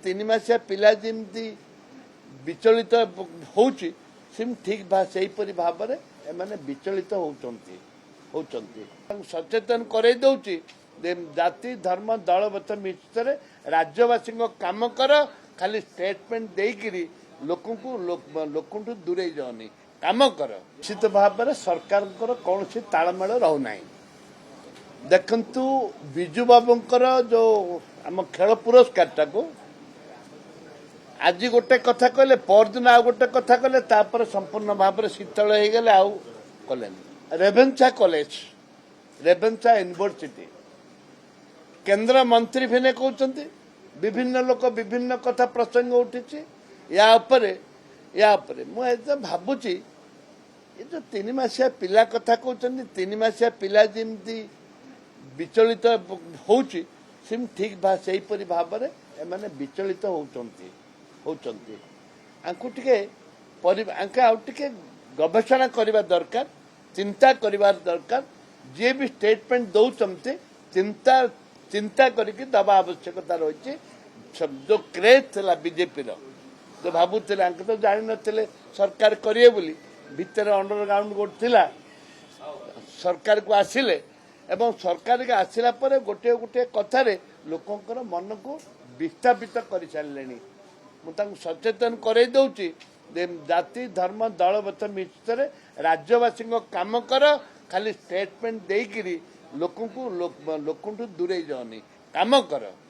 तीन मासिया पिला जमी विचलित होउची सिम ठीक सेहीपरि भाव में विचलित होउचंती सचेतन करे दउची जाति धर्म दल मत मिश्र राज्यवासी काम कर खाली स्टेटमेंट देकरी लोक दूरे जानी काम कर निश्चित भाव में सरकार कौन तालमेल रहूना देखु विजु बाबूंकर जो आम खेल पुरस्कार टाको आज गोटे कथा कहले परदिन आ गोटे कथा कहले तापर संपूर्ण भाव में शीतल हो गले आउ कले रेभेन्सा कॉलेज रेभेन्सा यूनिवर्सिटी केंद्र मंत्री भी कहते विभिन्न लोक विभिन्न कथा प्रसंग उठी या मुझे भावुची ये जो तीन मासिया पिला कथा कहते तीन मासिया पिला जमी विचलित होउची सिम ठीक सेहीपरि भाव में विचलित होउचंती टिके गवेषणा करबा दरकार चिंता करबा दरकार जे भी स्टेटमेंट दौचंती चिंता करके दबा आवश्यकता रही जो क्रेज था बीजेपी जो भावुले तो जान नथिले सरकार करिए बोली भितर अंडरग्राउंड गोट थिला सरकार को आसिले एवं सरकार के आसिला परे गोटे गोटे कथारे लोकंकर मन को विस्थापित कर सारे मुझे सचेतन करे दउची जाति धर्म दल मत मिश्र राज्यवासी काम कर खाली स्टेटमेंट देकरी लोक दूरे जानी काम कर।